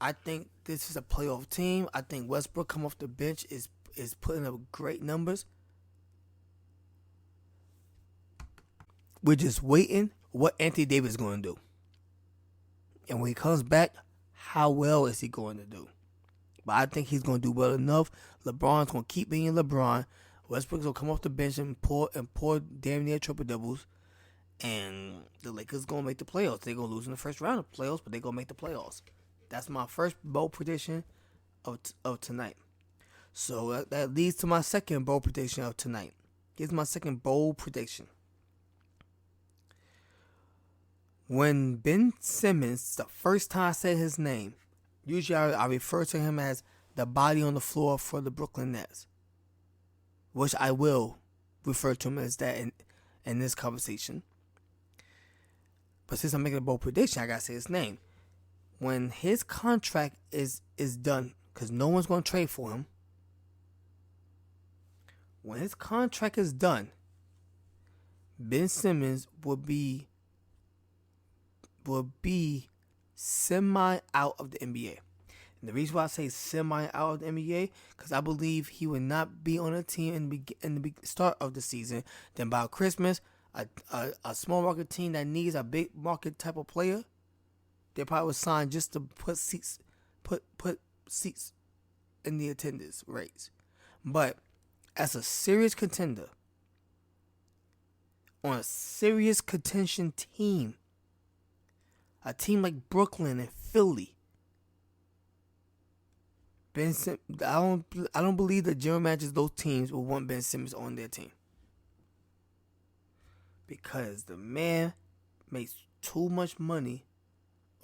I think this is a playoff team. I think Westbrook come off the bench is putting up great numbers. We're just waiting what Anthony Davis is going to do. And when he comes back, how well is he going to do? But I think he's going to do well enough. LeBron's going to keep being LeBron. Westbrook's going to come off the bench and pour damn near triple doubles. And the Lakers going to make the playoffs. They're going to lose in the first round of playoffs, but they're going to make the playoffs. That's my first bold prediction of tonight. So that leads to my second bold prediction of tonight. Here's my second bold prediction. When Ben Simmons, the first time I said his name, usually I refer to him as the body on the floor for the Brooklyn Nets, which I will refer to him as that in this conversation. But since I'm making a bold prediction, I gotta say his name. When his contract is done, because no one's gonna trade for him. When his contract is done, Ben Simmons will be semi out of the NBA. And the reason why I say semi out of the NBA, because I believe he would not be on a team in the start of the season. Then by Christmas, a small market team that needs a big market type of player, they probably would sign just to put seats in the attendance rates. But as a serious contender, on a serious contention team, a team like Brooklyn and Philly, I don't believe the general managers those teams will want Ben Simmons on their team, because the man makes too much money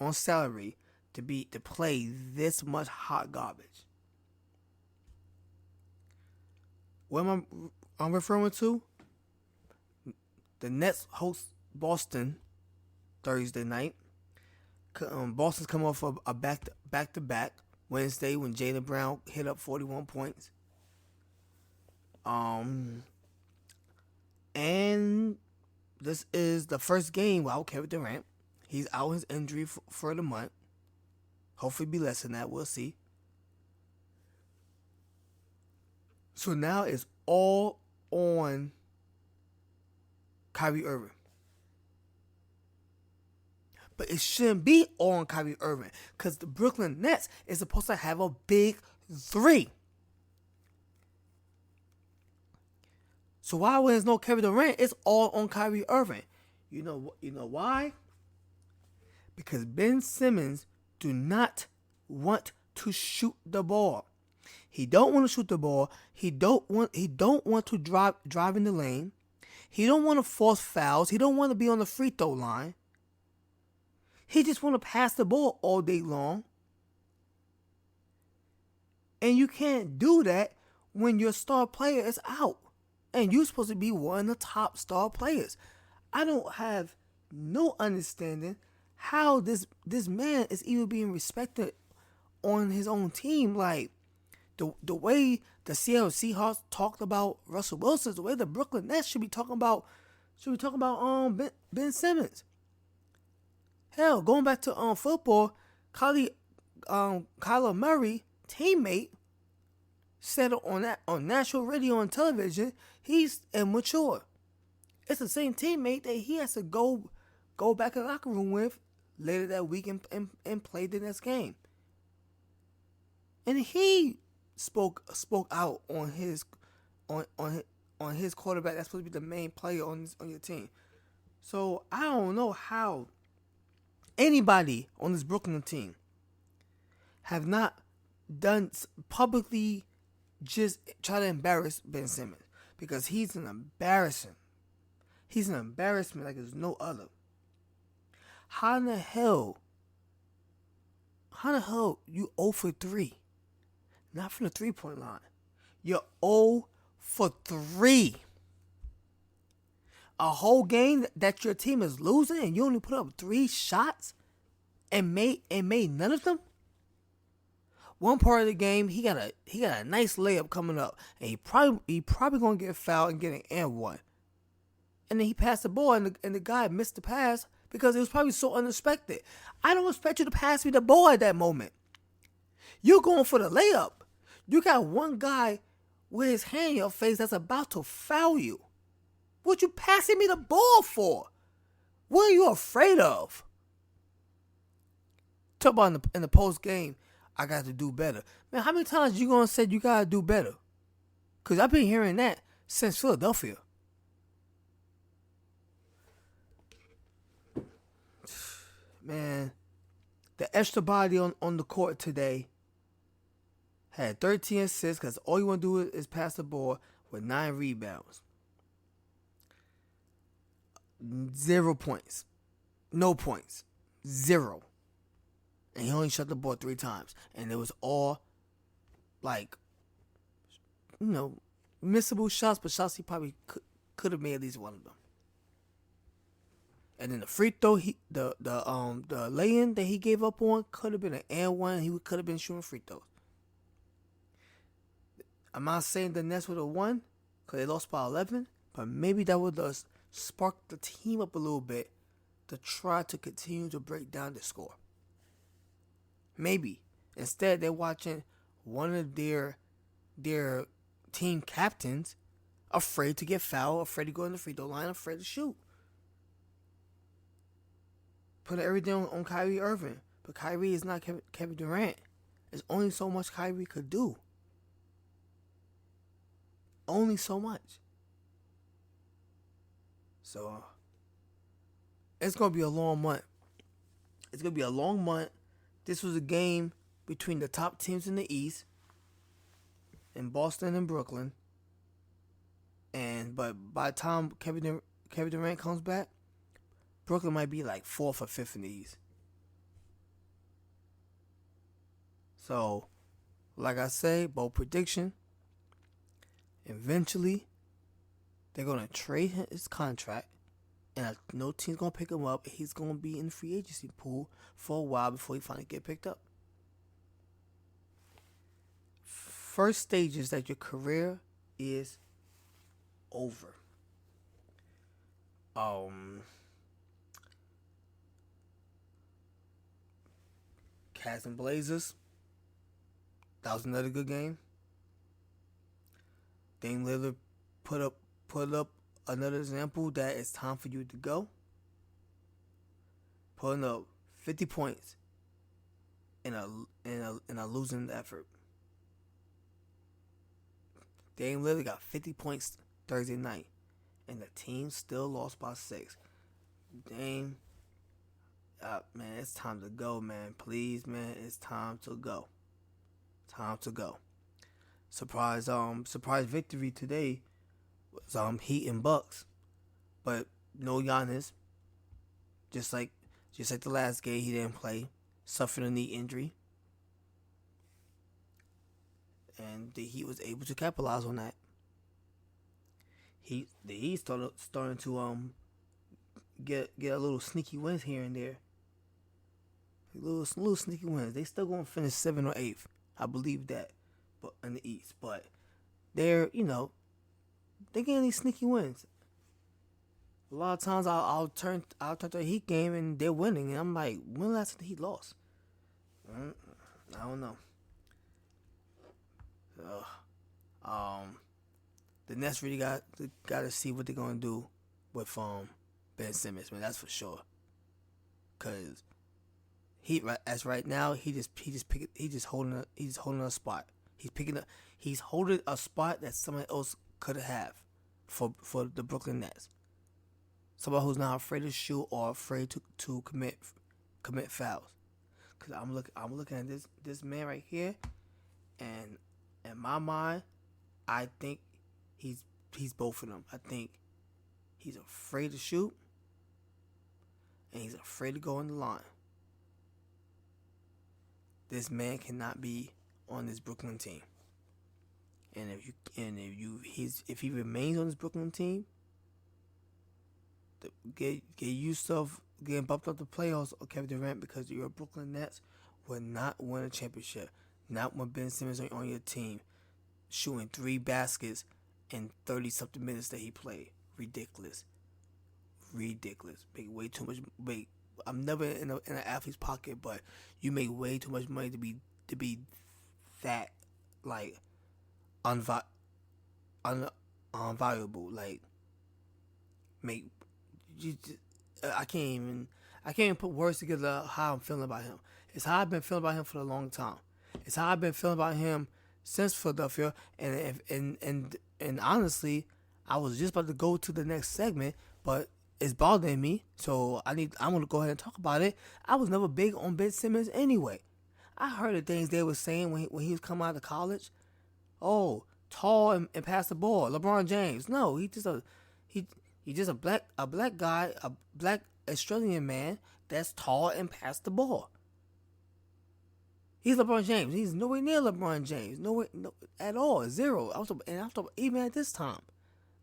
on salary to play this much hot garbage. What am I'm referring to? The Nets host Boston Thursday night. Boston's come off a back-to-back Wednesday when Jaylen Brown hit up 41 points. And this is the first game without Kevin Durant. He's out his injury for the month. Hopefully be less than that. We'll see. So now it's all on Kyrie Irving. But it shouldn't be all on Kyrie Irving, because the Brooklyn Nets is supposed to have a big three. So why when there's no Kevin Durant, it's all on Kyrie Irving? You know why? Because Ben Simmons do not want to shoot the ball. He don't want to shoot the ball. He don't want to drive in the lane. He don't want to force fouls. He don't want to be on the free throw line. He just want to pass the ball all day long. And you can't do that when your star player is out. And you're supposed to be one of the top star players. I don't have no understanding how this man is even being respected on his own team. Like, the way the Seattle Seahawks talked about Russell Wilson, the way the Brooklyn Nets should be talking about Ben Simmons. Hell, going back to football, Kyler Murray, teammate, said on national radio and television, he's immature. It's the same teammate that he has to go back in the locker room with later that week and play the next game. And he spoke out on his quarterback that's supposed to be the main player on your team. So I don't know how anybody on this Brooklyn team have not done publicly just try to embarrass Ben Simmons, because he's an embarrassment. He's an embarrassment like there's no other. How in the hell you 0 for 3? Not from the 3-point line. You're 0 for 3. A whole game that your team is losing and you only put up 3 shots and made none of them? One part of the game, he got a nice layup coming up, and he probably gonna get fouled and get an and one. And then he passed the ball, and the guy missed the pass because it was probably so unexpected. I don't expect you to pass me the ball at that moment. You're going for the layup. You got one guy with his hand in your face that's about to foul you. What you passing me the ball for? What are you afraid of? Talk about in the post game, I got to do better. Man, how many times you gonna say you gotta do better? Cause I've been hearing that since Philadelphia. Man, the extra body on the court today had 13 assists because all you want to do is pass the ball with 9 rebounds. 0 points. No points. 0. And he only shot the ball 3 times. And it was all, like, missable shots, but shots he probably could have made at least one of them. And then the free throw, the lay-in that he gave up on could have been an and one. He could have been shooting free throws. I'm not saying the Nets would have won because they lost by 11, but maybe that would have sparked the team up a little bit to try to continue to break down the score. Maybe. Instead, they're watching one of their team captains afraid to get fouled, afraid to go in the free throw line, afraid to shoot. Put everything on Kyrie Irving. But Kyrie is not Kevin Durant. There's only so much Kyrie could do. Only so much. So, it's going to be a long month. It's going to be a long month. This was a game between the top teams in the East, in Boston and Brooklyn. But by the time Kevin Durant comes back, Brooklyn might be like 4th or 5th in the East. So, like I say, bold prediction. Eventually, they're going to trade his contract, and no team's going to pick him up. He's going to be in the free agency pool for a while before he finally get picked up. First stage is that your career is over. Cavs and Blazers. That was another good game. Dame Lillard put up another example that it's time for you to go. Putting up 50 points in a losing effort. Dame Lillard got 50 points Thursday night, and the team still lost by 6. Dame, man, it's time to go, man. Please, man, it's time to go. Time to go. Surprise victory today was Heat and Bucks, but no Giannis. Just like the last game, he didn't play, suffered a knee injury, and the Heat was able to capitalize on that. The Heat starting to get a little sneaky wins here and there. Little sneaky wins. They still gonna finish 7th or 8th, I believe that, but in the East. But they're getting these sneaky wins. A lot of times I'll turn to a Heat game and they're winning, and I'm like, when last time the Heat lost? I don't know. The Nets really got to see what they're gonna do with Ben Simmons, man. That's for sure. Cause right now he just holding a spot. He's holding a spot that somebody else could have for the Brooklyn Nets. Somebody who's not afraid to shoot or afraid to commit fouls. Cause I'm looking at this man right here, and in my mind, I think he's both of them. I think he's afraid to shoot, and he's afraid to go on the line. This man cannot be on this Brooklyn team. And if he remains on this Brooklyn team, get used to getting bumped up the playoffs of Kevin Durant, because your Brooklyn Nets will not win a championship. Not when Ben Simmons on your team, shooting 3 baskets in 30-something minutes that he played. Ridiculous. Make way too much. I'm never in an athlete's pocket, but you make way too much money to be that like unvi- un- unvaluable. Like make you just, I can't even put words together how I'm feeling about him. It's how I've been feeling about him for a long time. It's how I've been feeling about him since Philadelphia. And honestly, I was just about to go to the next segment, but it's bothering me. So I'm gonna go ahead and talk about it. I was never big on Ben Simmons anyway. I heard the things they were saying when he was coming out of college. Oh, tall and pass the ball. LeBron James. No, he he just a black guy, a black Australian man that's tall and pass the ball. He's LeBron James. He's nowhere near LeBron James. Nowhere no, at all. Zero. I'm talking even at this time.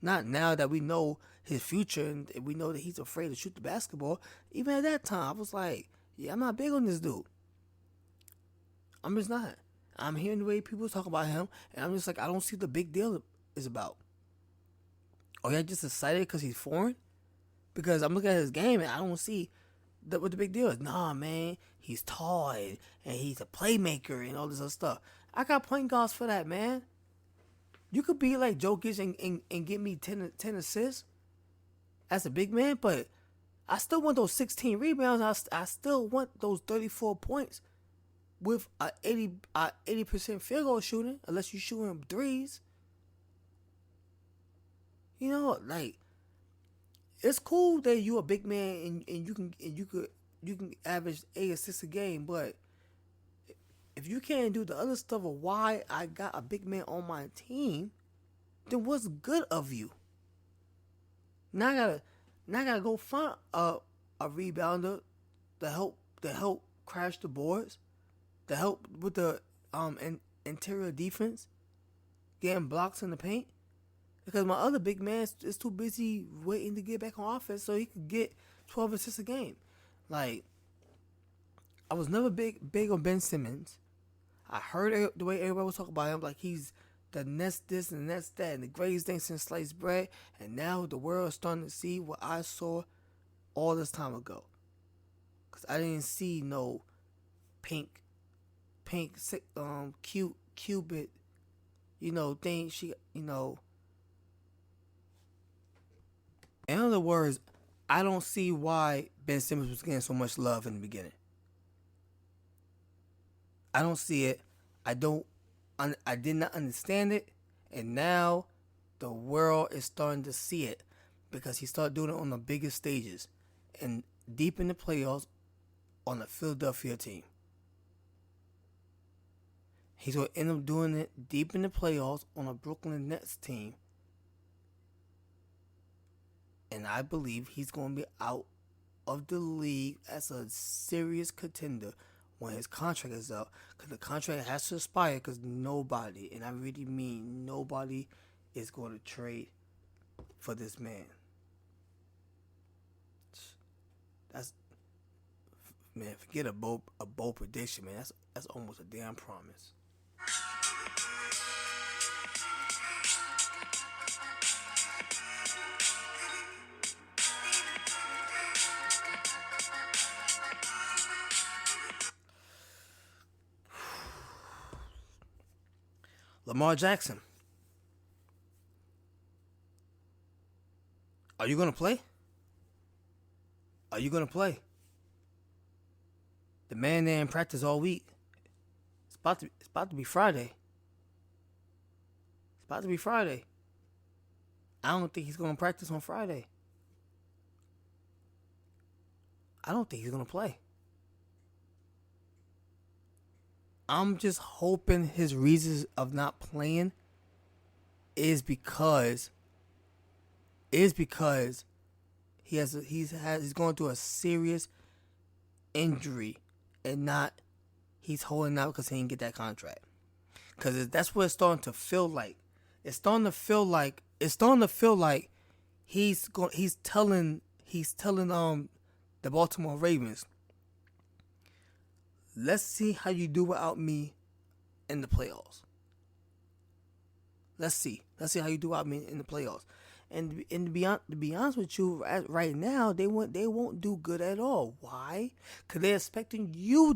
Not now that we know his future and we know that he's afraid to shoot the basketball. Even at that time, I was like, yeah, I'm not big on this dude. I'm just not. I'm hearing the way people talk about him, and I'm just like, I don't see what the big deal is about. Are y'all just excited because he's foreign? Because I'm looking at his game and I don't see what the big deal is. Nah, man, he's tall and he's a playmaker and all this other stuff. I got point guards for that, man. You could be like Jokic and get me 10 assists as a big man, but I still want those 16 rebounds. I still want those 34 points with a 80% field goal shooting, unless you shooting threes. You know, like it's cool that you a big man and you can average 8 assists a game, but if you can't do the other stuff of why I got a big man on my team, then what's good of you? Now I gotta go find a rebounder to help crash the boards, to help with the interior defense, getting blocks in the paint. Because my other big man is too busy waiting to get back on offense so he could get 12 assists a game. Like, I was never big on Ben Simmons. I heard the way everybody was talking about him, like he's the next this and the next that, and the greatest thing since sliced bread. And now the world is starting to see what I saw all this time ago. Because I didn't see no pink, cupid, thing In other words, I don't see why Ben Simmons was getting so much love in the beginning. I don't see it. I did not understand it, and now the world is starting to see it because he started doing it on the biggest stages and deep in the playoffs on the Philadelphia team. He's going to end up doing it deep in the playoffs on a Brooklyn Nets team. And I believe he's going to be out of the league as a serious contender when his contract is up. Because the contract has to expire because nobody, and I really mean nobody, is going to trade for this man. Forget a bold prediction, man. That's almost a damn promise. Lamar Jackson. Are you going to play? Are you going to play? The man there in practice all week. It's about to be Friday. It's about to be Friday. I don't think he's going to practice on Friday. I don't think he's going to play. I'm just hoping his reasons of not playing is because he's going through a serious injury and not he's holding out because he didn't get that contract. Because that's what it's starting to feel like. It's starting to feel like he's telling the Baltimore Ravens, let's see how you do without me in the playoffs. Let's see how you do without me in the playoffs. And to be honest with you, right now they won't do good at all. Why? Because they're expecting you